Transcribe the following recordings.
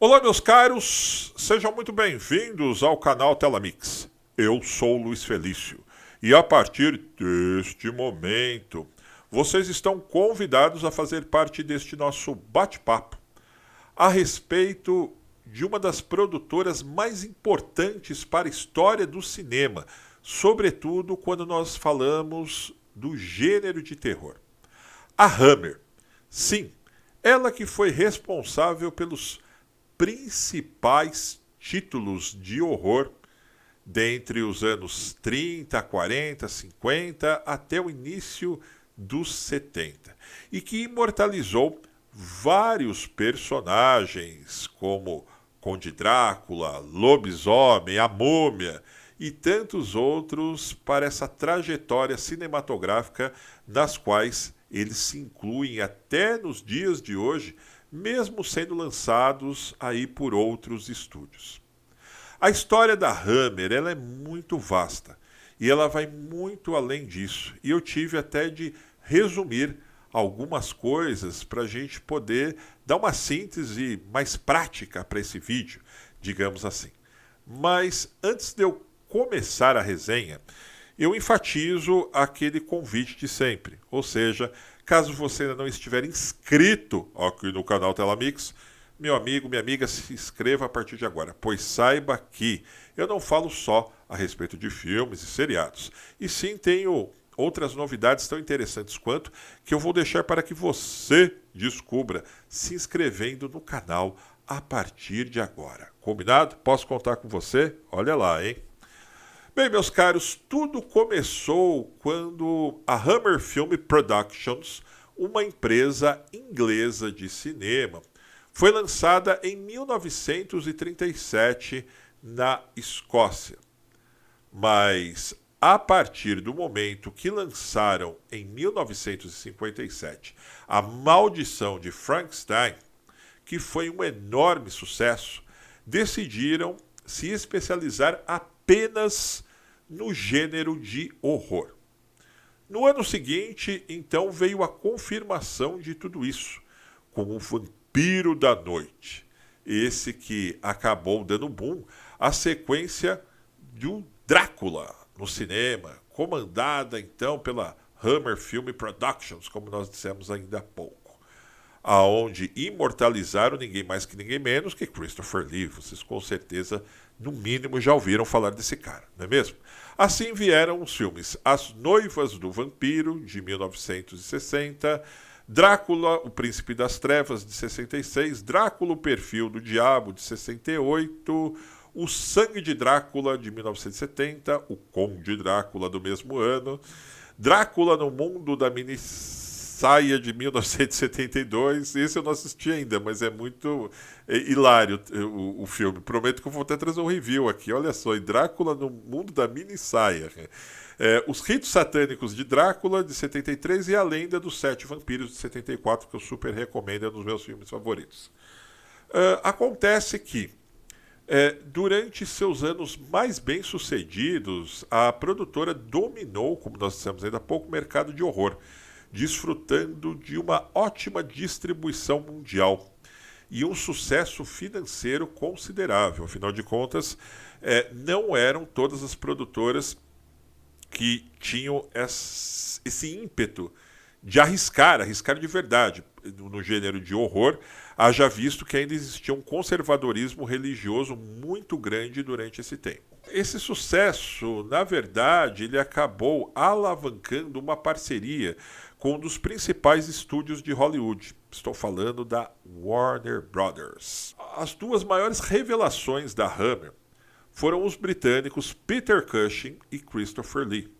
Olá, meus caros, sejam muito bem-vindos ao canal Telamix. Eu sou o Luiz Felício e a partir deste momento vocês estão convidados a fazer parte deste nosso bate-papo a respeito de uma das produtoras mais importantes para a história do cinema, sobretudo quando nós falamos do gênero de terror. A Hammer. Sim, ela que foi responsável pelos principais títulos de horror dentre os anos 30, 40, 50 até o início dos 70 e que imortalizou vários personagens como Conde Drácula, Lobisomem, a Múmia e tantos outros para essa trajetória cinematográfica nas quais eles se incluem até nos dias de hoje, mesmo sendo lançados aí por outros estúdios. A história da Hammer ela é muito vasta e ela vai muito além disso. E eu tive até de resumir algumas coisas para a gente poder dar uma síntese mais prática para esse vídeo, digamos assim. Mas antes de eu começar a resenha, eu enfatizo aquele convite de sempre, ou seja, caso você ainda não estiver inscrito aqui no canal Telamix, meu amigo, minha amiga, se inscreva a partir de agora, pois saiba que eu não falo só a respeito de filmes e seriados, e sim tenho outras novidades tão interessantes quanto que eu vou deixar para que você descubra se inscrevendo no canal a partir de agora. Combinado? Posso contar com você? Olha lá, hein? Bem, meus caros, tudo começou quando a Hammer Film Productions, uma empresa inglesa de cinema, foi lançada em 1937 na Escócia. Mas, a partir do momento que lançaram, em 1957, A Maldição de Frankenstein, que foi um enorme sucesso, decidiram se especializar apenas no gênero de horror. No ano seguinte, então, veio a confirmação de tudo isso, com o Vampiro da Noite. Esse que acabou dando boom, a sequência do Drácula no cinema, comandada então pela Hammer Film Productions, como nós dissemos ainda há pouco, aonde imortalizaram ninguém mais que ninguém menos que Christopher Lee. Vocês com certeza, no mínimo, já ouviram falar desse cara, não é mesmo? Assim vieram os filmes As Noivas do Vampiro, de 1960, Drácula, o Príncipe das Trevas, de 66, Drácula, o Perfil do Diabo, de 68, O Sangue de Drácula, de 1970, O Conde Drácula, do mesmo ano, Drácula no Mundo da Minissaia, de 1972. Esse eu não assisti ainda, mas é muito hilário o filme. Prometo que eu vou até trazer um review aqui. Olha só, Drácula no Mundo da Minissaia. Os Ritos Satânicos de Drácula, de 73, e A Lenda dos Sete Vampiros, de 74, que eu super recomendo, é um dos meus filmes favoritos. Acontece que, durante seus anos mais bem-sucedidos, a produtora dominou, como nós dissemos ainda há pouco, o mercado de horror, desfrutando de uma ótima distribuição mundial e um sucesso financeiro considerável. Afinal de contas, não eram todas as produtoras que tinham esse ímpeto de arriscar de verdade no gênero de horror, haja visto que ainda existia um conservadorismo religioso muito grande durante esse tempo. Esse sucesso, na verdade, ele acabou alavancando uma parceria com um dos principais estúdios de Hollywood. Estou falando da Warner Brothers. As duas maiores revelações da Hammer foram os britânicos Peter Cushing e Christopher Lee.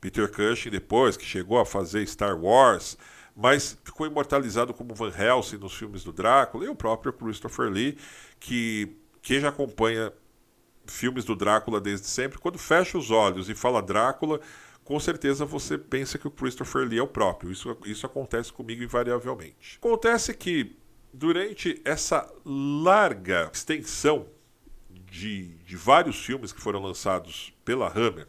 Peter Cushing, depois, que chegou a fazer Star Wars, mas ficou imortalizado como Van Helsing nos filmes do Drácula, e o próprio Christopher Lee, que quem já acompanha filmes do Drácula desde sempre, quando fecha os olhos e fala Drácula, com certeza você pensa que o Christopher Lee é o próprio. Isso acontece comigo invariavelmente. Acontece que, durante essa larga extensão de vários filmes que foram lançados pela Hammer,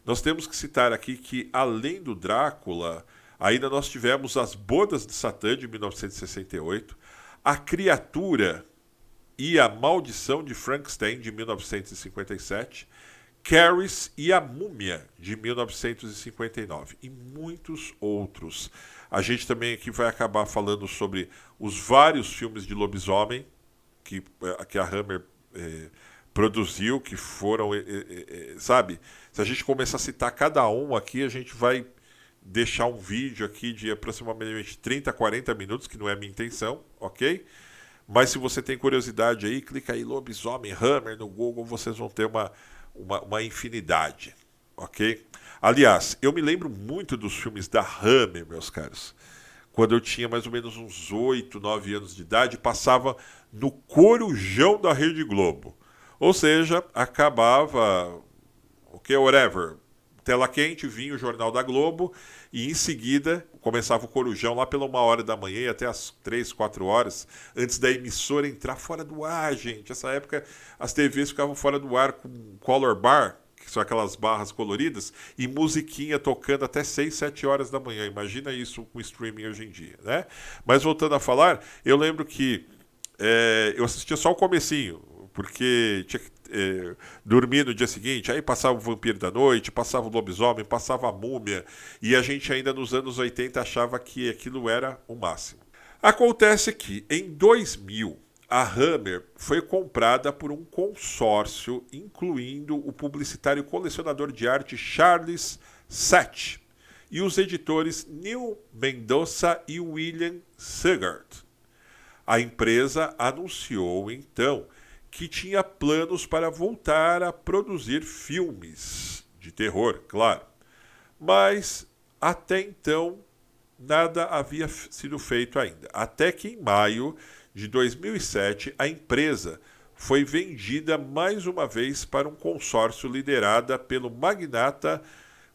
nós temos que citar aqui que, além do Drácula, ainda nós tivemos As Bodas de Satã, de 1968, A Criatura, e a Maldição de Frankenstein, de 1957, Carrie e a Múmia, de 1959, e muitos outros. A gente também aqui vai acabar falando sobre os vários filmes de lobisomem que a Hammer produziu, que foram, sabe? Se a gente começar a citar cada um aqui, a gente vai deixar um vídeo aqui de aproximadamente 30, 40 minutos, que não é a minha intenção, ok? Mas se você tem curiosidade aí, clica aí lobisomem Hammer no Google, vocês vão ter uma infinidade, ok? Aliás, eu me lembro muito dos filmes da Hammer, meus caros. Quando eu tinha mais ou menos uns 8, 9 anos de idade, passava no Corujão da Rede Globo. Ou seja, acabava, ok, whatever, tela quente, vinha o Jornal da Globo e em seguida começava o Corujão lá pela 1h da manhã e até as 3, 4 horas, antes da emissora entrar fora do ar, gente. Nessa época as TVs ficavam fora do ar com color bar, que são aquelas barras coloridas, e musiquinha tocando até 6, 7 horas da manhã. Imagina isso com streaming hoje em dia, né? Mas voltando a falar, eu lembro que eu assistia só o comecinho, porque tinha que dormir no dia seguinte, aí passava o Vampiro da Noite, passava o Lobisomem, passava a Múmia, e a gente ainda nos anos 80 achava que aquilo era o máximo. Acontece que, em 2000, a Hammer foi comprada por um consórcio, incluindo o publicitário e colecionador de arte Charles Sett e os editores Neil Mendoza e William Sigurd. A empresa anunciou, então, que tinha planos para voltar a produzir filmes de terror, claro. Mas, até então, nada havia sido feito ainda. Até que, em maio de 2007, a empresa foi vendida mais uma vez para um consórcio liderado pelo magnata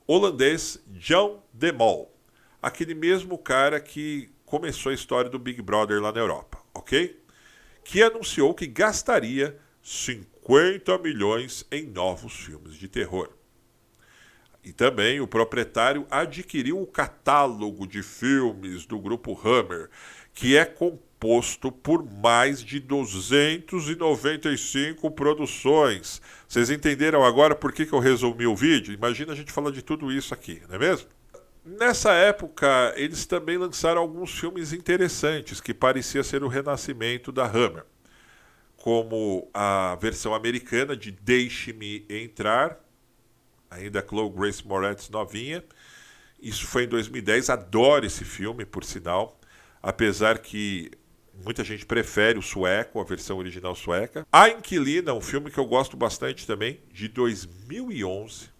holandês John de Mol, aquele mesmo cara que começou a história do Big Brother lá na Europa, ok? Que anunciou que gastaria 50 milhões em novos filmes de terror. E também o proprietário adquiriu o catálogo de filmes do grupo Hammer, que é composto por mais de 295 produções. Vocês entenderam agora por que eu resumi o vídeo? Imagina a gente falar de tudo isso aqui, não é mesmo? Nessa época, eles também lançaram alguns filmes interessantes, que parecia ser o renascimento da Hammer, como a versão americana de Deixe-me Entrar, ainda Chloe Grace Moretz novinha. Isso foi em 2010, adoro esse filme, por sinal, apesar que muita gente prefere o sueco, a versão original sueca. A Inquilina, um filme que eu gosto bastante também, de 2011.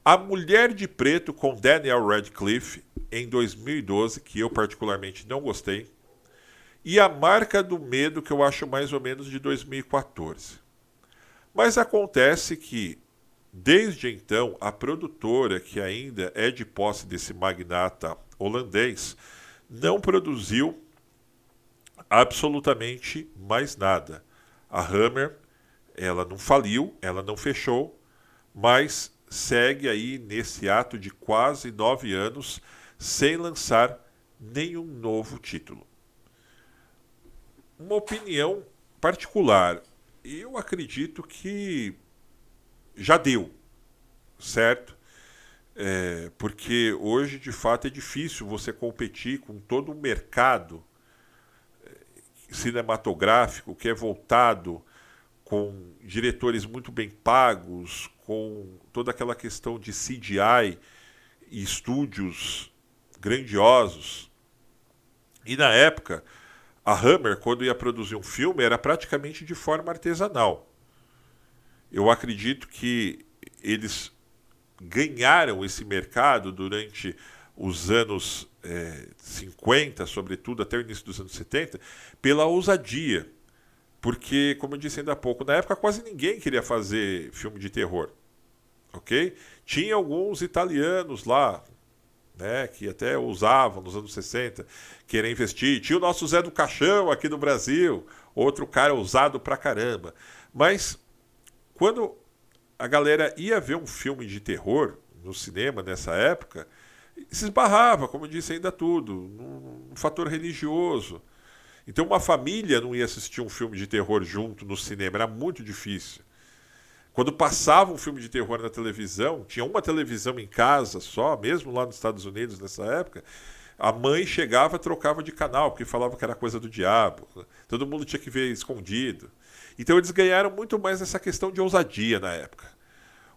A Mulher de Preto, com Daniel Radcliffe, em 2012, que eu particularmente não gostei. E A Marca do Medo, que eu acho mais ou menos de 2014. Mas acontece que, desde então, a produtora, que ainda é de posse desse magnata holandês, não produziu absolutamente mais nada. A Hammer, ela não faliu, ela não fechou, mas segue aí nesse ato de quase 9 anos sem lançar nenhum novo título. Uma opinião particular, eu acredito que já deu, certo? Porque hoje, de fato, é difícil você competir com todo um mercado cinematográfico que é voltado com diretores muito bem pagos, com toda aquela questão de CGI e estúdios grandiosos. E na época, a Hammer, quando ia produzir um filme, era praticamente de forma artesanal. Eu acredito que eles ganharam esse mercado durante os anos 50, sobretudo até o início dos anos 70, pela ousadia. Porque, como eu disse ainda há pouco, na época quase ninguém queria fazer filme de terror. Ok? Tinha alguns italianos lá, né, que até ousavam nos anos 60 querer investir. Tinha o nosso Zé do Caixão aqui no Brasil, outro cara ousado pra caramba. Mas quando a galera ia ver um filme de terror no cinema nessa época, se esbarrava, como eu disse ainda tudo, num fator religioso. Então uma família não ia assistir um filme de terror junto no cinema, era muito difícil. Quando passava um filme de terror na televisão, tinha uma televisão em casa só, mesmo lá nos Estados Unidos nessa época, a mãe chegava e trocava de canal, porque falava que era coisa do diabo. Todo mundo tinha que ver escondido. Então eles ganharam muito mais essa questão de ousadia na época.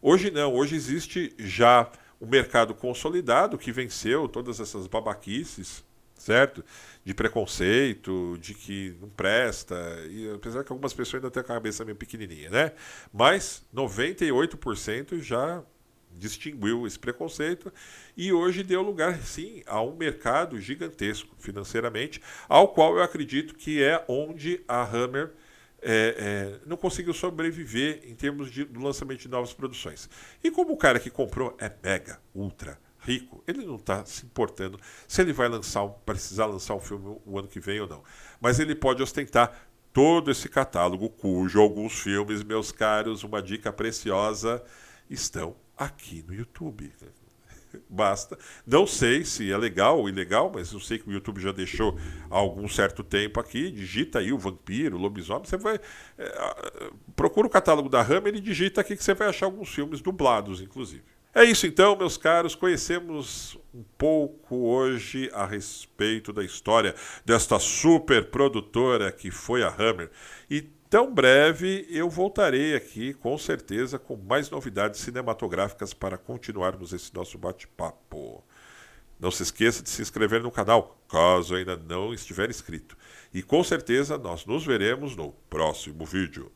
Hoje não, hoje existe já um mercado consolidado que venceu todas essas babaquices, certo? De preconceito, de que não presta, e apesar que algumas pessoas ainda têm a cabeça meio pequenininha, né? Mas 98% já distinguiu esse preconceito e hoje deu lugar, sim, a um mercado gigantesco financeiramente, ao qual eu acredito que é onde a Hammer não conseguiu sobreviver em termos do lançamento de novas produções. E como o cara que comprou é mega, ultra rico, ele não está se importando se ele vai precisar lançar um filme o ano que vem ou não. Mas ele pode ostentar todo esse catálogo, cujo alguns filmes, meus caros, uma dica preciosa, estão aqui no YouTube. Basta. Não sei se é legal ou ilegal, mas eu sei que o YouTube já deixou há algum certo tempo aqui. Digita aí o vampiro, o lobisomem. Você vai. Procura o catálogo da Hammer e digita aqui que você vai achar alguns filmes dublados, inclusive. É isso então, meus caros. Conhecemos um pouco hoje a respeito da história desta super produtora que foi a Hammer. E tão breve eu voltarei aqui, com certeza, com mais novidades cinematográficas para continuarmos esse nosso bate-papo. Não se esqueça de se inscrever no canal, caso ainda não estiver inscrito. E com certeza nós nos veremos no próximo vídeo.